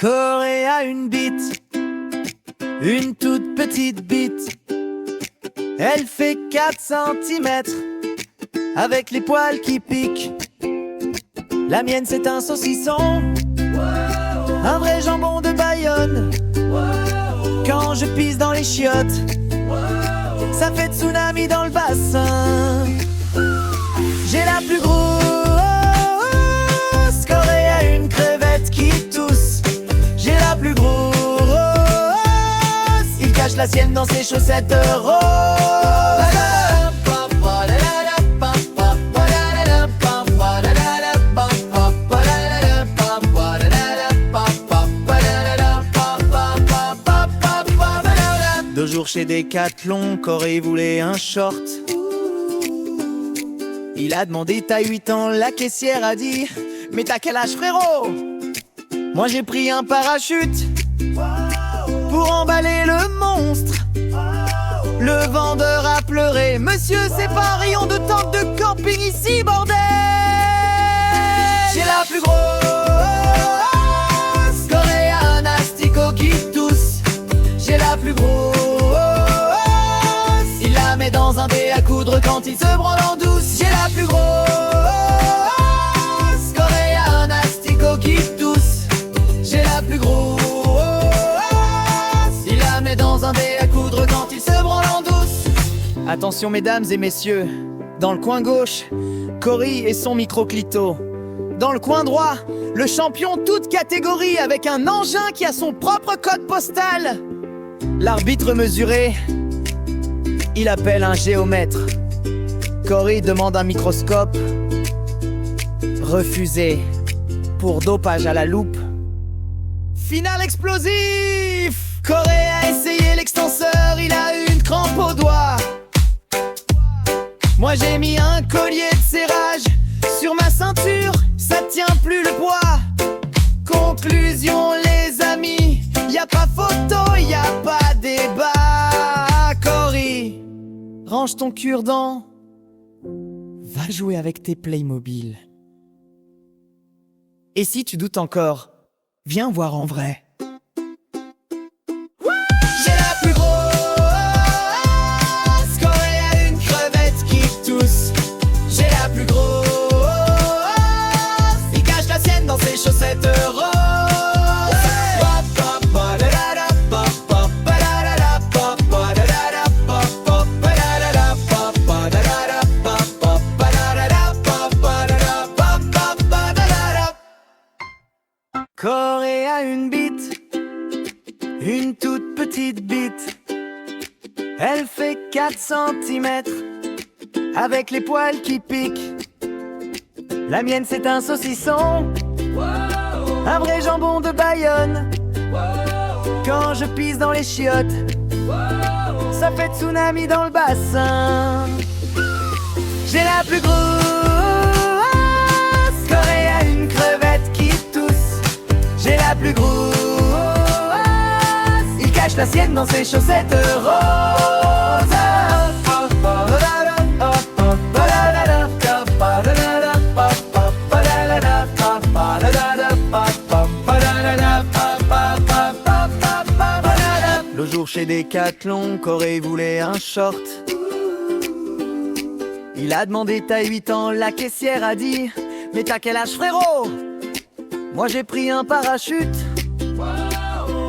Corée a une bite, une toute petite bite. Elle fait 4 centimètres, avec les poils qui piquent. La mienne c'est un saucisson, un vrai jambon de Bayonne. Quand je pisse dans les chiottes, ça fait tsunami dans le bassin. J'ai la plus grosse, Corée a une crevette qui tousse. J'ai la plus grosse, il cache la sienne dans ses chaussettes roses. Deux jours chez Decathlon, Corée voulait un short. Il a demandé taille 8 ans, la caissière a dit: mais t'as quel âge frérot? Moi j'ai pris un parachute pour emballer le monstre. Le vendeur a pleuré: monsieur c'est pas un rayon de tente de camping ici bordel. J'ai la plus grosse, Corée a un asticot qui tousse. J'ai la plus grosse, il la met dans un dé à coudre quand il se branle en douce. J'ai la plus grosse, Corée a un asticot qui tousse. J'ai la plus grosse, il la met dans un dé à coudre quand il se branle en douce. Attention mesdames et messieurs, dans le coin gauche, Corée et son microclito. Dans le coin droit, le champion toute catégorie avec un engin qui a son propre code postal. L'arbitre mesuré, il appelle un géomètre. Corée demande un microscope. Refusé pour dopage à la loupe. Finale explosif! Corée a essayé l'extenseur, il a eu une crampe au doigt. Moi j'ai mis un collier de serrage sur ma ceinture, ça tient plus le poids. Conclusion les amis, y a pas photo, y a pas débat. Corée, range ton cure-dent, va jouer avec tes Playmobil. Et si tu doutes encore, viens voir en vrai. J'ai la plus grosse, Corée a une crevette qui tousse. J'ai la plus grosse, il cache la sienne dans ses chaussettes roses. Corée a une bite, une toute petite bite. Elle fait 4 centimètres, avec les poils qui piquent. La mienne c'est un saucisson, un vrai jambon de Bayonne. Quand je pisse dans les chiottes, ça fait tsunami dans le bassin. J'ai la plus grosse, Corée a une crevette qui tousse. J'ai la plus grosse, il cache la sienne dans ses chaussettes roses. Le jour chez Decathlon, Corée voulait un short. Il a demandé taille 8 ans, la caissière a dit: mais t'as quel âge frérot? Moi j'ai pris un parachute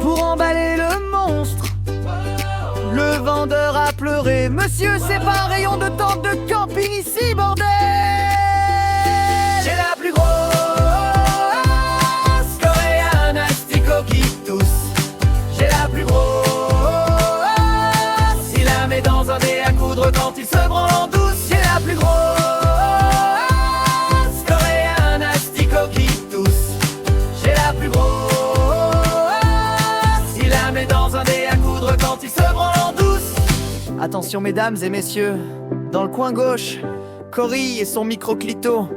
pour emballer le monstre. Le vendeur a pleuré: monsieur c'est pas un rayon de tente de camping ici bordel. J'ai la plus grosse, Corée a un asticot qui tousse. J'ai la plus grosse, il la met dans un dé à coudre quand il se branle en douce. J'ai la plus grosse, Corée a un asticot qui tousse. J'ai la plus grosse, il la met dans un dé à coudre quand il se branle en douce. Attention mesdames et messieurs, dans le coin gauche, Corée et son microclito.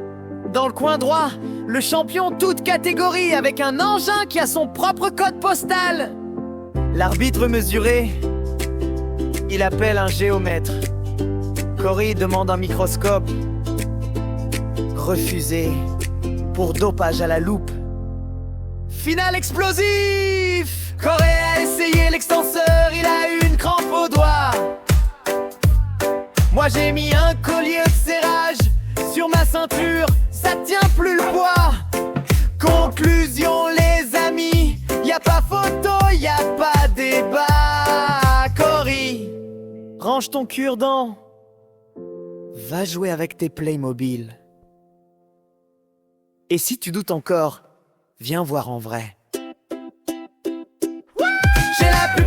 Dans le coin droit, le champion toute catégorie avec un engin qui a son propre code postal. L'arbitre mesuré, il appelle un géomètre. Corée demande un microscope. Refusé pour dopage à la loupe. Finale explosif. Corée a essayé l'extenseur, il a eu une crampe au doigt. Moi j'ai mis un collier de serrage sur ma ceinture, ça tient plus le poids. Conclusion les amis, y a pas photo, y a pas débat. Cory, range ton cure-dent, va jouer avec tes Playmobil. Et si tu doutes encore, viens voir en vrai. J'ai la plus